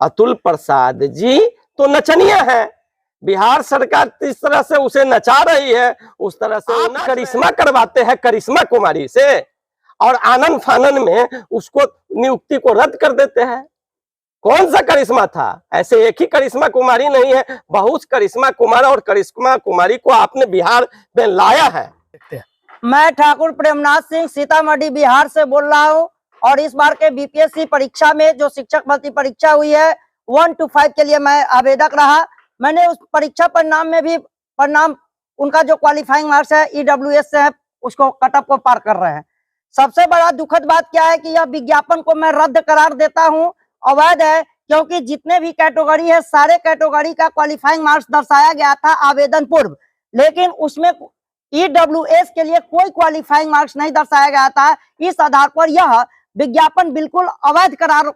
अतुल प्रसाद जी तो नचनिया है। बिहार सरकार जिस तरह से उसे नचा रही है उस तरह से आप करिश्मा करवाते हैं करिश्मा कुमारी से, और आनन फानन में उसको नियुक्ति को रद्द कर देते हैं। कौन सा करिश्मा था? ऐसे एक ही करिश्मा कुमारी नहीं है, बहुत करिश्मा कुमार और करिश्मा कुमारी को आपने बिहार में लाया है। मैं ठाकुर प्रेमनाथ सिंह सीतामढ़ी बिहार से बोल रहा हूं, और इस बार के बीपीएससी परीक्षा में जो शिक्षक भर्ती परीक्षा हुई है 1 to 5 के लिए मैं आवेदक रहा। मैंने उस परीक्षा परिणाम में भी उनका जो क्वालिफाइंग मार्क्स है ईडब्ल्यूएस से है, उसको कटअप को पार कर रहे हैं। सबसे बड़ा दुखद बात क्या है कि यह विज्ञापन को मैं रद्द करार देता हूं, अवैध है, क्योंकि जितने भी कैटेगरी है सारे कैटेगरी का क्वालिफाइंग मार्क्स दर्शाया गया था आवेदन पूर्व, लेकिन उसमें ईडब्ल्यूएस के लिए कोई क्वालिफाइंग मार्क्स नहीं दर्शाया गया था। इस आधार पर यह विज्ञापन बिल्कुल अवैध करार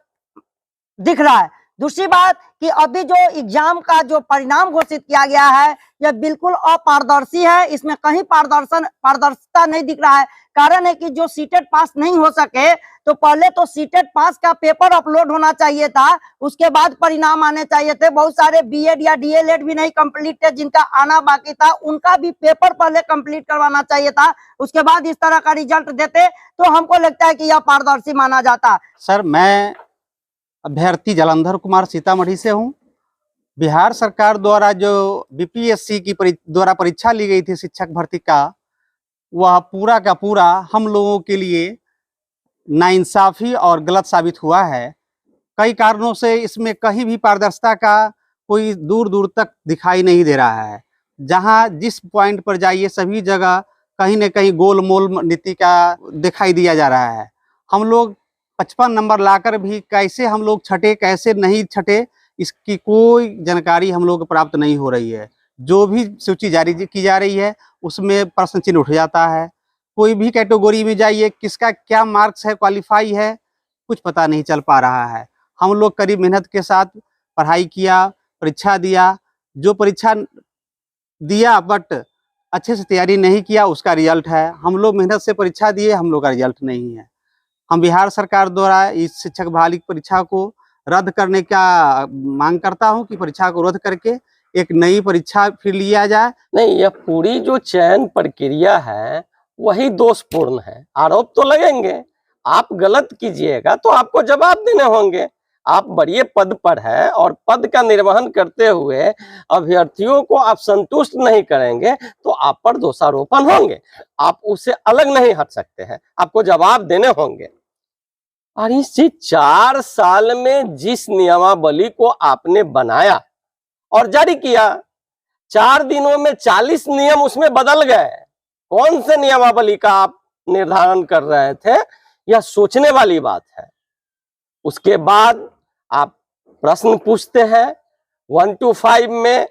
दिख रहा है। दूसरी बात कि अभी जो एग्जाम का जो परिणाम घोषित किया गया है यह बिल्कुल अपारदर्शी है, इसमें कहीं पारदर्शिता नहीं दिख रहा है। कारण है कि जो सीटेट पास नहीं हो सके तो पहले तो सीटेट पास का पेपर अपलोड होना चाहिए था, उसके बाद परिणाम आने चाहिए थे। बहुत सारे बीएड या डीएलएड भी नहीं कंप्लीट है जिनका आना बाकी था, उनका भी पेपर पहले कंप्लीट करवाना चाहिए था, उसके बाद इस तरह का रिजल्ट देते तो हमको लगता है कि यह पारदर्शी माना जाता। सर, मैं अभ्यर्थी जलंधर कुमार सीतामढ़ी से हूं। बिहार सरकार द्वारा जो बीपीएससी की द्वारा परीक्षा ली गई थी शिक्षक भर्ती का, वह पूरा का पूरा हम लोगों के लिए नाइंसाफी और गलत साबित हुआ है। कई कारणों से इसमें कहीं भी पारदर्शिता का कोई दूर दूर तक दिखाई नहीं दे रहा है। जहां जिस पॉइंट पर जाइए सभी जगह कहीं न कहीं गोलमोल नीति का दिखाई दिया जा रहा है। हम लोग 55 नंबर लाकर भी कैसे हम लोग छठे कैसे नहीं छठे, इसकी कोई जानकारी हम लोग को प्राप्त नहीं हो रही है। जो भी सूची जारी की जा रही है उसमें प्रश्न चिन्ह उठ जाता है। कोई भी कैटेगरी में जाइए किसका क्या मार्क्स है, क्वालिफाई है, कुछ पता नहीं चल पा रहा है। हम लोग कड़ी मेहनत के साथ पढ़ाई किया, परीक्षा दिया, जो परीक्षा दिया बट अच्छे से तैयारी नहीं किया उसका रिजल्ट है। हम लोग मेहनत से परीक्षा दिए, हम लोग का रिजल्ट नहीं है। हम बिहार सरकार द्वारा इस शिक्षक बहाली परीक्षा को रद्द करने का मांग करता हूं कि परीक्षा को रद्द करके एक नई परीक्षा फिर लिया जाए। नहीं, यह पूरी जो चयन प्रक्रिया है वही दोषपूर्ण है। आरोप तो लगेंगे, आप गलत कीजिएगा तो आपको जवाब देने होंगे। आप बड़े पद पर है और पद का निर्वहन करते हुए अभ्यर्थियों को आप संतुष्ट नहीं करेंगे तो आप पर दोषारोपण होंगे। आप उससे अलग नहीं हट सकते हैं, आपको जवाब देने होंगे। और इस 4 साल में जिस नियमावली को आपने बनाया और जारी किया, 4 दिनों में 40 नियम उसमें बदल गए। कौन से नियमावली का आप निर्धारण कर रहे थे, यह सोचने वाली बात है। उसके बाद आप प्रश्न पूछते हैं 1 to 5 में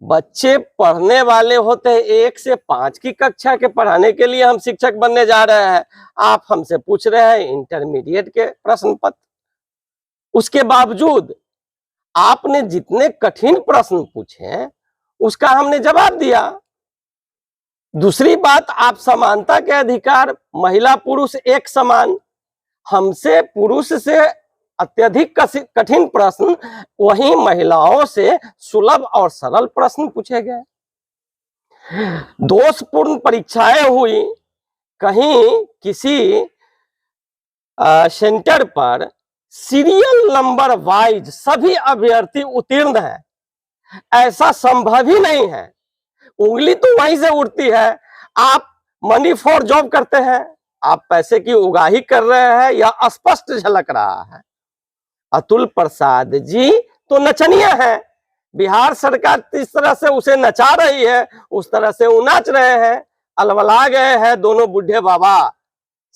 बच्चे पढ़ने वाले होते हैं 1 से 5 की कक्षा के पढ़ाने के लिए हम शिक्षक बनने जा रहे हैं। आप हमसे पूछ रहे हैं इंटरमीडिएट के प्रश्न पत्र। उसके बावजूद आपने जितने कठिन प्रश्न पूछे उसका हमने जवाब दिया। दूसरी बात, आप समानता के अधिकार, महिला पुरुष एक समान, हमसे पुरुष से अत्यधिक कठिन प्रश्न वहीं महिलाओं से सुलभ और सरल प्रश्न पूछे गए। दोषपूर्ण परीक्षाएं हुई, कहीं किसी सेंटर पर सीरियल नंबर वाइज सभी अभ्यर्थी उत्तीर्ण हैं, ऐसा संभव ही नहीं है। उंगली तो वहीं से उठती है। आप मनी फॉर जॉब करते हैं, आप पैसे की उगाही कर रहे हैं, यह स्पष्ट झलक रहा है। अतुल प्रसाद जी तो नचनिया है। बिहार सरकार जिस तरह से उसे नचा रही है उस तरह से वो नाच रहे हैं। अलबला गए हैं दोनों बुढ़े बाबा।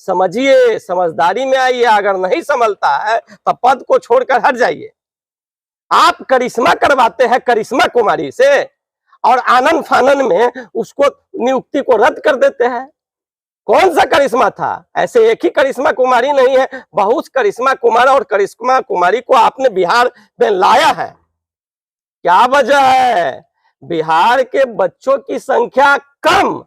समझिए, समझदारी में आइए। अगर नहीं संभलता है तो पद को छोड़कर हट जाइए। आप करिश्मा करवाते हैं करिश्मा कुमारी से और आनन फानन में उसको नियुक्ति को रद्द कर देते हैं। कौन सा करिश्मा था? ऐसे एक ही करिश्मा कुमारी नहीं है, बहुत करिश्मा कुमार और करिश्मा कुमारी को आपने बिहार में लाया है। क्या वजह है? बिहार के बच्चों की संख्या कम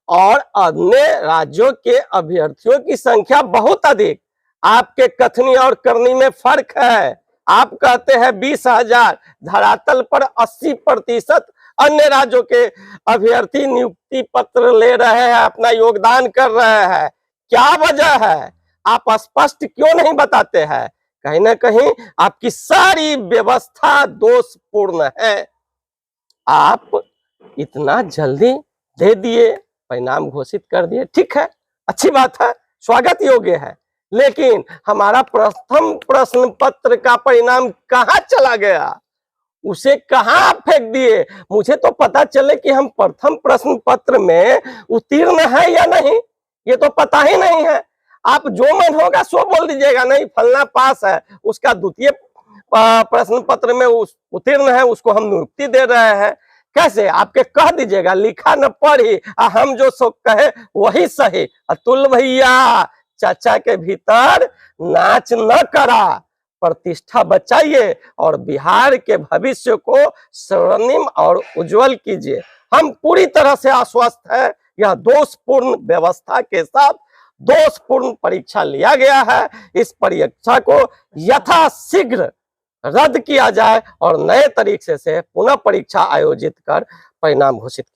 और अन्य राज्यों के अभ्यर्थियों की संख्या बहुत अधिक। आपके कथनी और करनी में फर्क है। आप कहते हैं 20,000, धरातल पर 80% अन्य राज्यों के अभ्यर्थी नियुक्ति पत्र ले रहे हैं, अपना योगदान कर रहे हैं। क्या वजह है? आप स्पष्ट क्यों नहीं बताते हैं? कहीं ना कहीं आपकी सारी व्यवस्था दोषपूर्ण है। आप इतना जल्दी दे दिए, परिणाम घोषित कर दिए, ठीक है, अच्छी बात है, स्वागत योग्य है, लेकिन हमारा प्रथम प्रश्न पत्र का परिणाम कहाँ चला गया? उसे कहाँ आप फेंक दिए? मुझे तो पता चले कि हम प्रथम प्रश्न पत्र में उत्तीर्ण है या नहीं, ये तो पता ही नहीं है। आप जो मन होगा सो बोल दीजिएगा, नहीं फलना पास है, उसका द्वितीय प्रश्न पत्र में उत्तीर्ण है, उसको हम नियुक्ति दे रहे हैं। कैसे? आपके कह दीजिएगा, लिखा न पढ़ी हम जो सो कहे वही सही। अतुल भैया, चाचा के भीतर नाच न करा, प्रतिष्ठा बचाइए और बिहार के भविष्य को स्वर्णिम और उज्जवल कीजिए। हम पूरी तरह से आश्वस्त है, यह दोषपूर्ण व्यवस्था के साथ दोषपूर्ण परीक्षा लिया गया है। इस परीक्षा को यथाशीघ्र रद्द किया जाए और नए तरीके से पुनः परीक्षा आयोजित कर परिणाम घोषित किया।